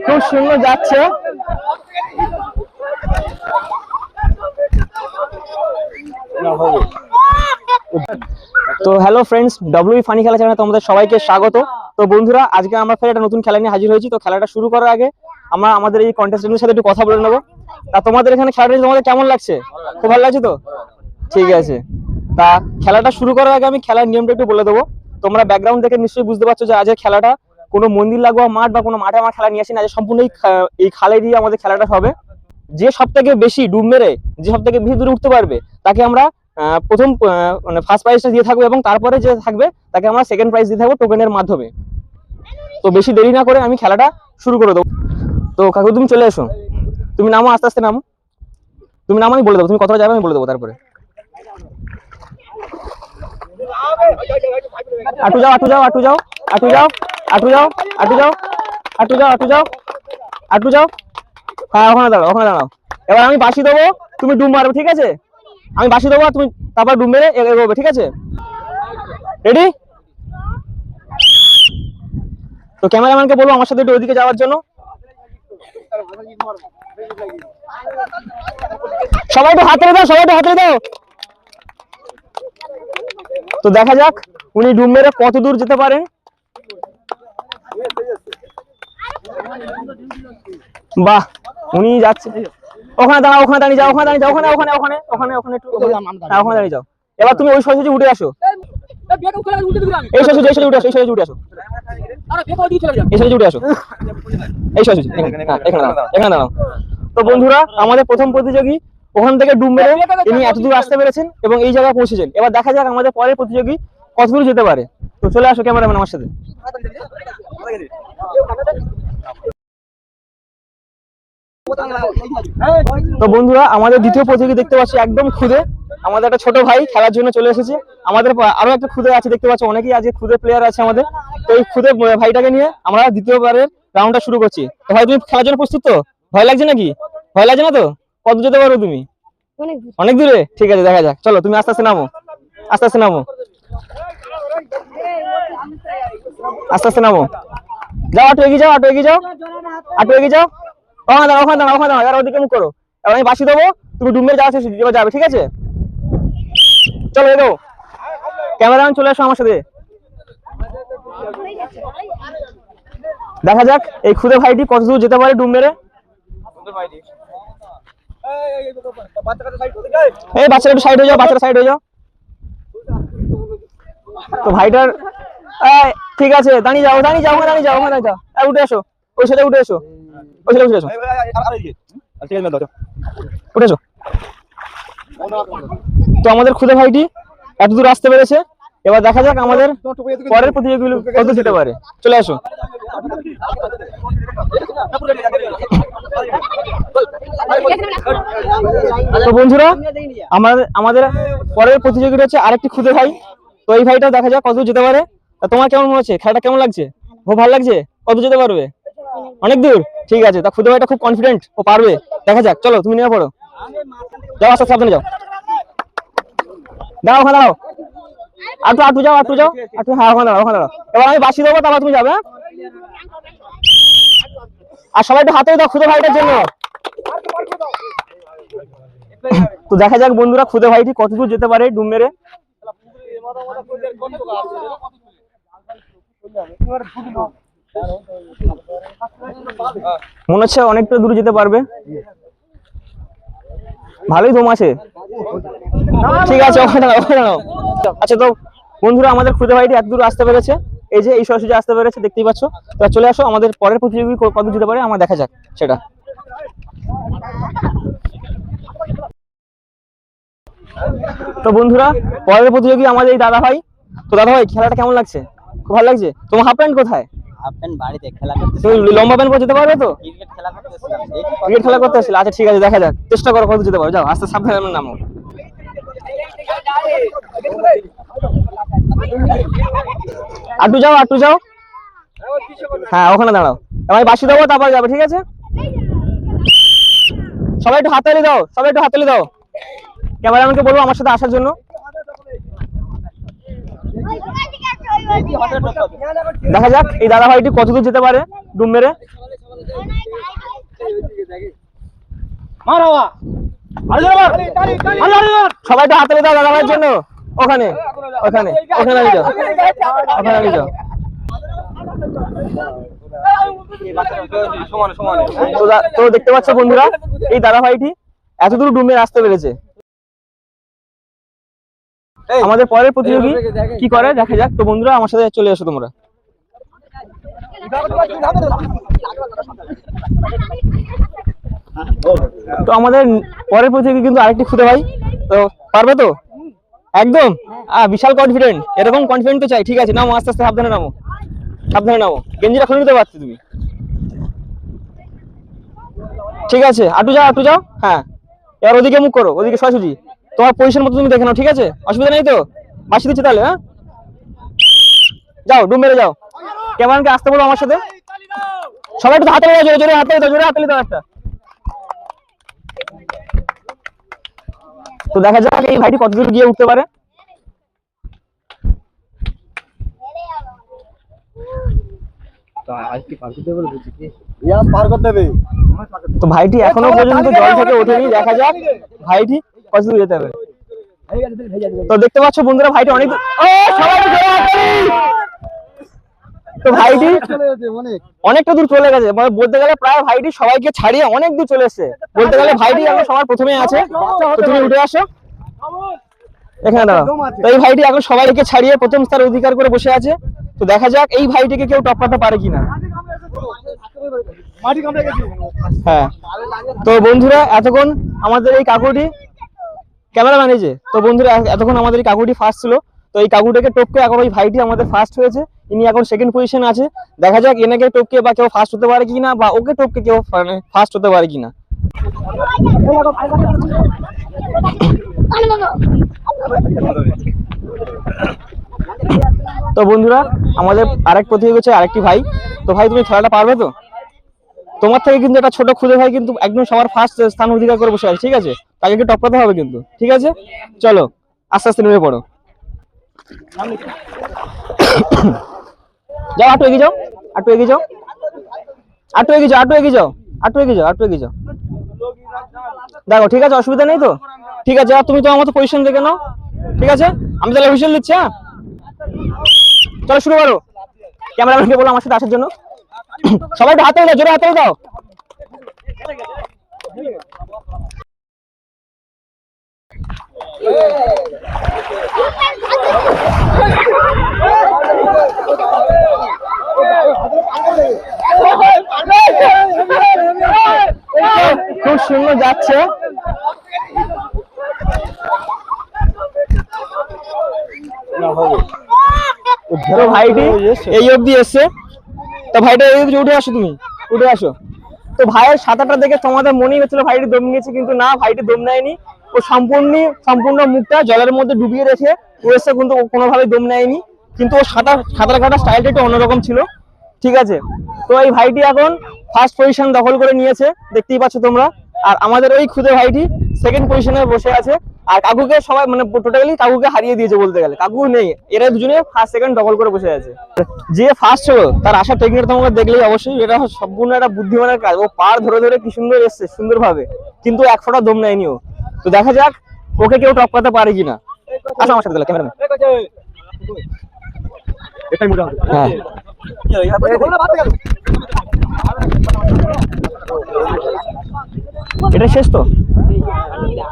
খুব সুন্দর যাচ্ছে। তো হ্যালো ফ্রেন্ডস, ডব্লিউ ফানি খেলা চ্যানেলে তোমাদের সবাইকে স্বাগত। তো বন্ধুরা, আজকে আমরা ফের একটা নতুন খেলা নিয়ে হাজির হয়েছি। তো খেলাটা শুরু করার আগে আমরা আমাদের এই কন্টেস্টেন্টের সাথে একটু কথা বলে নেবো। তা তোমাদের এখানে খেলাটা তোমাদের কেমন লাগছে? খুব ভালো লাগছে তো? ঠিক আছে। তা খেলাটা শুরু করার আগে আমি খেলার নিয়মটা একটু বলে দেবো। তোমরা ব্যাকগ্রাউন্ড দেখে নিশ্চয়ই বুঝতে পারছো যে আজকের খেলাটা কোনো মন্দির লাগোয়া মাঠ বা কোনো মাঠে আমার খেলা নিয়ে আসি না, সম্পূর্ণ এই খালে দিয়ে আমাদের খেলাটা হবে। যে সব থেকে বেশি ডুব মেরে যে সব থেকে বেশি দূরে উঠতে পারবে তাকে আমরা প্রথম মানে ফার্স্ট প্রাইজটা দিয়ে থাকবো, এবং তারপরে যে থাকবে তাকে আমরা সেকেন্ড প্রাইজ দিয়ে থাকবো টোকেনের মাধ্যমে। তো বেশি দেরি না করে আমি খেলাটা শুরু করে দেবো। তো কাকু তুমি চলে এসো, তুমি নামো, আস্তে আস্তে নামো। তুমি নামো, আমি বলে দেবো, তুমি কতটা যাবে আমি বলে দেবো। তারপরে আটু যাও, আটু যাও, আটু যাও, আটু যাও, আটু যাও, আটু যাও, আটু যাও, আটু যাও, আটু যাও। হ্যাঁ, ওখানে দাঁড়াও, ওখানে দাঁড়াও। এবার আমি বাঁশি দেবো, তুমি ডুব মারবে, ঠিক আছে? আমি বাঁশি দেবো, তুমি তারপর ডুব মেরে এগোবে, ঠিক আছে? রেডি? তো ক্যামেরাম্যানকে বলবো আমার সাথে একটু ওইদিকে যাওয়ার জন্য। সবাই একটু হাতে দাও, সবাই একটু হাতে দাও। তো দেখা যাক উনি ডুব মেরে কত দূর যেতে পারেন। বাহ, উনি যাচ্ছে। ওখানে দাঁড়াও, ওখানে দাঁড়িয়ে যাও, ওখানে দাঁড়িয়ে যাও, ওখানে ওখানে ওখানে ওখানে ওখানে একটু ওখানে দাঁড়িয়ে যাও। এবার তুমি ওই সোজাসুজি উঠে আসো। এই সোজাসুজি, এই সোজাসুজি উঠে আসো, এই সোজাসুজি উঠে আসো, এই সোজাসুজি উঠে আসো, এই সোজাসুজি এখানে দাঁড়াও, এখানে দাঁড়াও। তো বন্ধুরা, আমাদের প্রথম প্রতিযোগী ওখান থেকে ডুব মেরে তিনি এত দূর আসতে পেরেছেন এবং এই জায়গায় পৌঁছেছেন। এবার দেখা যাক আমাদের পরের প্রতিযোগী কত দূর যেতে পারে। তো চলে আসো ক্যামেরাম্যান আমার সাথে। তো বন্ধুরা, আমাদের দ্বিতীয় প্রতিযোগী দেখতে পাচ্ছি একদম খুদে আমাদের একটা ছোট ভাই খেলার জন্য চলে এসেছে। আমাদের আরো একটা খুদে আছে, দেখতে পাচ্ছি অনেকেই আজকে খুদে প্লেয়ার আছে আমাদের। তো এই খুদে ভাইটাকে নিয়ে আমরা দ্বিতীয়বারের রাউন্ডটা শুরু করছি। তো ভাই, তুমি খেলার জন্য প্রস্তুত তো? ভয় লাগছে নাকি? ভয় লাগছে না তো? কত যেতে পারো তুমি? অনেক দূরে। ঠিক আছে, দেখা যাক। চলো তুমি আস্তে আস্তে নামো, আস্তে আস্তে নামো, আস্তে আস্তে নামো। যাও, আটু এগিয়ে যাও, আটু এগিয়ে যাও, আটু এগিয়ে যাও। ওখানে দাঁড়াও, ওখানে দাঁড়াও, ওখানে দাঁড়াও। এবার ওদিকে মুখ করো। এবার আমি বাঁশি দেবো, তুমি ডুব মেরে যাবে, ঠিক আছে? চলো এগো। ক্যামেরাম্যান চলে আসো আমার সাথে। দেখা যাক এই খুদে ভাইটি কত দূর যেতে পারে ডুব মেরে। এই বাচ্চারা একটু সাইড হয়ে যাও, বাচ্চারা সাইড হয়ে যাও। তো ভাইটার ঠিক আছে, দাঁড়িয়ে যাও, দাঁড়িয়ে যাও, দাঁড়িয়ে যাও, ওখানে যাও। উঠে আসো, ওই সাইডে উঠে এসো, ওই সাইডে উঠে এসো, উঠে এসো। তো আমাদের খুদে ভাইটি এত দূর আসতে পেরেছে। এবার দেখা যাক আমাদের পরের প্রতিযোগীগুলো কত যেতে পারে। চলে আসো। তো বন্ধুরা, আমাদের পরের প্রতিযোগীটা হচ্ছে আরেকটি খুদে ভাই। তো এই ভাইটাও দেখা যাক কত যেতে পারে। তোমার কেমন মনে হচ্ছে? খেলাটা কেমন লাগছে? খুব ভালো লাগছে। কত যেতে পারবে? অনেক দূর। ঠিক আছে, তা খুদে ভাইটা খুব কনফিডেন্ট, ও পারবে। দেখা যাক, চলো তুমি নেমে পড়ো। যাও, আস্তে সাবধানে যাও। দাঁড়াও, ওখানে দাঁড়াও, আটু আটু যাও, আটু যাও, আটু। হ্যাঁ, ওখানে দাঁড়াও, ওখানে দাঁড়াও। এবার আমি বাঁশি দেবো, তারপর তুমি যাবে। আর সবাই একটু হাতে দাও খুদে ভাইটার জন্য। তো দেখা যাক বন্ধুরা খুদে ভাইটি কত দূর যেতে পারে ডুব মেরে। মনে হচ্ছে অনেকটা দূর যেতে পারবে, ভালোই দম আছে। ঠিক আছে, ওখানে দাঁড়াও। আচ্ছা, তো বন্ধুরা, আমাদের খুদে ভাইটি এত দূর আসতে পেরেছে, এই যে এই সোজাসুজি আসতে পেরেছে, দেখতেই পাচ্ছ। তো চলে আসো, আমাদের পরের প্রতিযোগী কত যেতে পারে আমার দেখা যাক সেটা। তো বন্ধুরা, পরের প্রতিযোগী আমাদের এই দাদা ভাই। তো দাদা ভাই, খেলাটা কেমন লাগছে? খুব ভালো লাগছে। তোমার হাফ প্যান্ট কোথায়? হাফ প্যান্ট বাড়িতে খেলা করতে। তুমি লম্বা প্যান্ট পরে যেতে পারবে তো? ক্রিকেট খেলা করতেছিলাম। ক্রিকেট খেলা করতে আসলে? আচ্ছা ঠিক আছে, দেখা যাক, চেষ্টা করো কত যেতে পারো। যাও, আস্তে সাবধানে নামো। আটু যাও, আটু যাও। হ্যাঁ, ওখানে দাঁড়াও। আমি বাঁশি দেবো, তারপর যাবে, ঠিক আছে? সবাই একটু হাততালি দাও, সবাই একটু হাততালি দাও। ক্যামেরাম্যানকে বলবো আমার সাথে আসার জন্য। দেখা যাক এই দাদা ভাইটি কতদূর যেতে পারে ডুব মেরে। সবাই একটু হাততালি দাও দাদা ভাইয়ের জন্য। ওখানে ওখানে ওখানে নিয়ে যাও, ওখানে নিয়ে যাও। তো দেখতে পাচ্ছ বন্ধুরা, এই দাদা ভাইটি এতদূর ডুব মেরে আসতে পেরেছে। আমাদের পরের প্রতিযোগী কি করে দেখা যাক। তো বন্ধুরা আমার সাথে চলে এসো তোমরা। তো আমাদের পরের প্রতিযোগী কিন্তু আরেকটি খুদে ভাই। তো পারবে তো একদম? বিশাল কনফিডেন্ট, এরকম কনফিডেন্ট তো চাই। ঠিক আছে, নামো আস্তে আস্তে, সাবধানে নামো, সাবধানে নামো। গেঞ্জিটা খুলে নিতে পারছো তুমি? ঠিক আছে, আটু যাও, আটু যাও। হ্যাঁ, এবার ওদিকে মুখ করো, ওদিকে সোজাসুজি। তোমার পজিশন মতো তুমি দেখে নাও, ঠিক আছে? অসুবিধা নেই তো? বাসি দিচ্ছি তাহলে। হ্যাঁ, যাও ডুব মেরে যাও। ক্যামেরাকে আসতে বলো আমার সাথে। সবাই একটু হাতে দাও, জোরে জোরে হাতে দাও, জোরে হাতে দাও একটা। তো দেখা যাক এই ভাইটি কত দূর গিয়ে উঠতে পারে। তো ভাইটি এখনো পর্যন্ত জল থেকে ওঠেনি, দেখা যাক ভাইটি কত দূর যেতে হবে। তো দেখতে পাচ্ছ বন্ধুরা ভাইটি অনেক তো ভাইটি অনেকটা দূর চলে গেছে, মানে বলতে গেলে প্রায় ভাইটি সবাইকে ছাড়িয়ে অনেক দূর চলে এসেছে। বলতে গেলে ভাইটি এখন সবার প্রথমে আছে। তো তুমি উঠে আসো এখানে দাঁড়াও। তো এই ভাইটি এখন সবাইকে ছাড়িয়ে প্রথম স্থান অধিকার করে বসে আছে। তো দেখা যাক এই ভাইটিকে কেউ টপকাতে পারে কিনা। হ্যাঁ, তো বন্ধুরা এতক্ষণ আমাদের এই কাকুটি ক্যামেরাম্যান এই যে। তো বন্ধুরা এতক্ষণ আমাদের এই কাকুটি ফার্স্ট ছিল। তো এই কাকুটাকে টপকে এখন ওই ভাইটি আমাদের ফার্স্ট হয়েছে। ইনি এখন সেকেন্ড পজিশনে আছে। দেখা যাক এনাকে টপকে বা কেউ ফার্স্ট হতে পারে কিনা, বা ওকে টপকে কেউ ফার্স্ট হতে পারে কিনা। তো বন্ধুরা আমাদের আরেক প্রতিযোগী হচ্ছে আরেকটি ভাই। তো ভাই তুমি খেলাটা পারবে তো? তোমার থেকে কিন্তু একটা ছোট খুদে ভাই কিন্তু একদম সবার ফার্স্ট স্থান অধিকার করে বসে আছে। ঠিক আছে, তাকে কি টপকাতে হবে কিন্তু। ঠিক আছে, চলো আস্তে আস্তে নেমে পড়ো। যাও, আটু এগিয়ে যাও, আটু এগিয়ে যাও, আটু এগিয়ে যাও, আটু এগিয়ে যাও, আটু এগিয়ে যাও, আটু এগিয়ে যাও। দেখো ঠিক আছে, অসুবিধা নেই তো? ঠিক আছে, আর তুমি তোমার মতো পজিশন দেখে নাও। ঠিক আছে, আমি তাহলে হুইসেল দিচ্ছি। হ্যাঁ, চলো শুরু করো। ক্যামেরাম্যানকে বলো আমার সাথে আসার জন্য। সবাই একটু হাতে দাও, জোরে হাতে দাও। খুব সুন্দর যাচ্ছে। ভাইটি এই অবধি এসছে। তো ভাইটা এই অবধি উঠে আসো, তুমি উঠে আসো। তো ভাইয়ের সাঁতারটা দেখে তোমাদের মনেই হচ্ছিল ভাইটি দম নিয়েছে, কিন্তু না, ভাইটি দম নেয়নি। ও সম্পূর্ণ মুখটা জলের মধ্যে ডুবিয়ে রেখে ও এসে কিন্তু কোনোভাবে দম নেয়নি। কিন্তু ও সাঁতার কাটার স্টাইলটা একটু অন্যরকম ছিল। ঠিক আছে, তো এই ভাইটি এখন ফার্স্ট পজিশন দখল করে নিয়েছে, দেখতেই পাচ্ছ তোমরা। আর আমাদের ওই খুদে ভাইটি সেকেন্ড পজিশনে বসে আছে। আর কাকুকে সবাই মানে টোটালি কাকুকে হারিয়ে দিয়েছে বলতে গেলে। কাকু নেই, এরা দুজনে ফার্স্ট সেকেন্ড দখল করে বসে আছে। যে ফার্স্ট হলো তার আশা টেকনিক তোমাকে দেখলেই অবশ্যই এটা সম্পূর্ণ একটা বুদ্ধিমানের কাজ। ও পার ধরে ধরে কি সুন্দর এসছে সুন্দরভাবে, কিন্তু এক ফোঁটা দম নেয়নি ও। তো দেখা যাক ওকে কেউ টপকাতে পারে কিনা। আসো আমার সাথে ক্যামেরাম্যান। হ্যাঁ, এটা শেষ তো?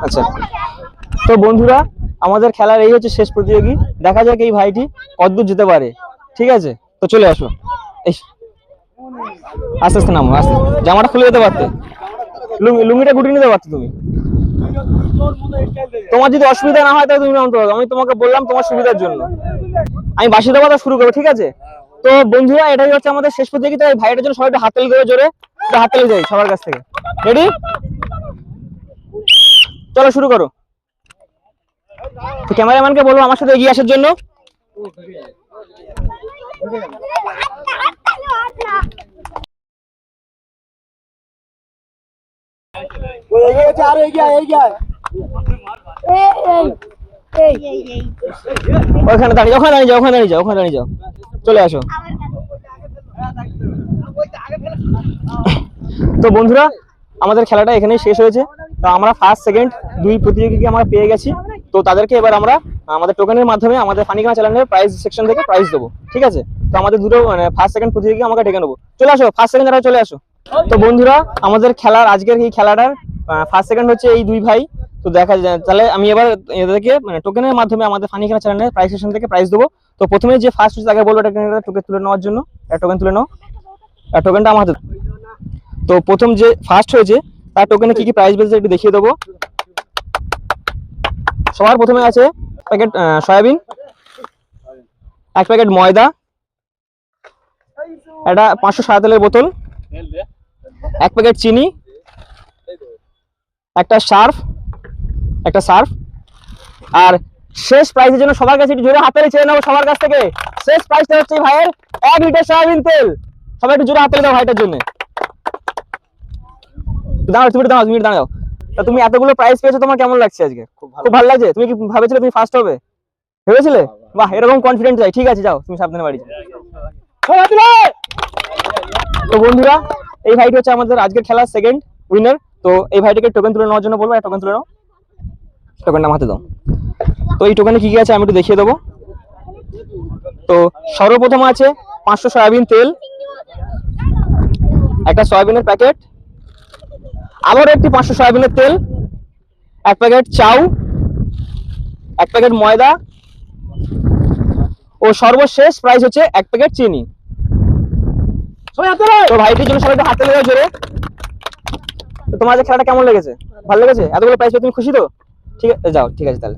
আচ্ছা, তো বন্ধুরা আমাদের খেলার এই হচ্ছে শেষ প্রতিযোগী। দেখা যাক এই ভাইটি কতদূর যেতে পারে। ঠিক আছে, তো চলে আসো। আস্তে আস্তে নামো, আস্তে। জামাটা খুলে যেতে পারতে, লুঙ্গিটা গুটিয়ে নিতে পারতে তুমি। তোমার যদি অসুবিধা না হয় তাহলে তুমি নামতে পারো। আমি তোমাকে বললাম তোমার সুবিধার জন্য। আমি বাসি দেওয়া শুরু করবো। ঠিক আছে, তো বন্ধুরা এটাই হচ্ছে আমাদের শেষ প্রতিযোগিতা। এই ভাইটার জন্য সবাই একটু হাততালি দেবে, জোরে হাততালি দেয় সবার কাছ থেকে। রেডি, চলো শুরু করো। তো ক্যামেরাম্যানকে বলবো আমার সাথে এগিয়ে আসার জন্য। ওখানে দাঁড়িয়ে ওখানে দাঁড়িয়ে যাও ওখানে দাঁড়িয়ে যাও ওখানে দাঁড়িয়ে যাও চলে আসো। তো বন্ধুরা আমাদের খেলাটা এখানেই শেষ হয়েছে। তো আমরা ফার্স্ট সেকেন্ড দুই প্রতিযোগীকে আমরা পেয়ে গেছি। তো তাদেরকে এবার আমরা আমাদের টোকেনের মাধ্যমে আমাদের ফানি খেলা চ্যানেলের প্রাইজ সেকশন থেকে প্রাইজ দেবো, ঠিক আছে? তো আমাদের দুটো মানে ফার্স্ট সেকেন্ড প্রতিযোগী আমাকে ডেকে নেবো। চলে আসো ফার্স্ট সেকেন্ড যারা চলে আসো। তো বন্ধুরা আমাদের খেলার আজকের এই খেলাটার ফার্স্ট সেকেন্ড হচ্ছে এই দুই ভাই। তো দেখা যায় তাহলে আমি এবার এদেরকে মানে টোকেনের মাধ্যমে আমাদের ফানি খেলা চ্যানেলের প্রাইজ সেকশন থেকে প্রাইজ দেবো। তো প্রথমে যে ফার্স্ট হচ্ছে তাকে বলবো টোকেন তুলে নেওয়ার জন্য। টোকেন তুলে নাও, টোকেনটা আমার হাতে। তো প্রথম যে ফার্স্ট হয়েছে তার টোকেনে কি কি প্রাইজ পেয়েছে একটু দেখিয়ে দেবো। সবার প্রথমে আছে প্যাকেট সয়াবিন, এক প্যাকেট ময়দা, একটা 500 সাদা তেলের বোতল, এক প্যাকেট চিনি, একটা সার্ফ, আর শেষ প্রাইজের জন্য সবার কাছে একটু জোরে হাততালি চেয়ে নেবো সবার কাছ থেকে। শেষ প্রাইজটা হচ্ছে এই ভাইয়ের 1 লিটার সয়াবিন তেল। সবাই একটু জোরে হাততালি দাও ভাইটার জন্য। দাঁড়াও তুমি দাঁড়াও। তা তুমি এতগুলো প্রাইজ পেয়েছো, তোমার কেমন লাগছে আজকে? খুব ভালো লাগছে। তুমি কি ভেবেছিলে তুমি ফার্স্ট হবে? ভেবেছিলে? বাহ, এরকম কনফিডেন্ট চাই। ঠিক আছে যাও তুমি সাবধানে বাড়ি যাও। তো বন্ধুরা এই ভাইটি হচ্ছে আমাদের আজকের খেলার সেকেন্ড উইনার। তো এই ভাইটিকে টোকেন তুলে নেওয়ার জন্য বলবো। টোকেন তুলে নাও, টোকেনটা আমার হাতে দাও। তো এই টোকেনে কি কি আছে আমি একটু দেখিয়ে দেবো। তো সর্বপ্রথম আছে 500 সয়াবিন তেল, একটা সয়াবিনের প্যাকেট, আবার একটি 500 সয়াবিনের তেল, এক প্যাকেট চাউ, এক প্যাকেট ময়দা ও সর্বশেষ প্রাইস হচ্ছে এক প্যাকেট চিনি। তো ভাইটির জন্য সবাই হাতে লেগে জোরে। তো তোমার খেলাটা কেমন লেগেছে? ভালো লেগেছে? এতগুলো প্রাইস পেয়ে তুমি খুশি তো? ঠিক আছে যাও, ঠিক আছে তাহলে।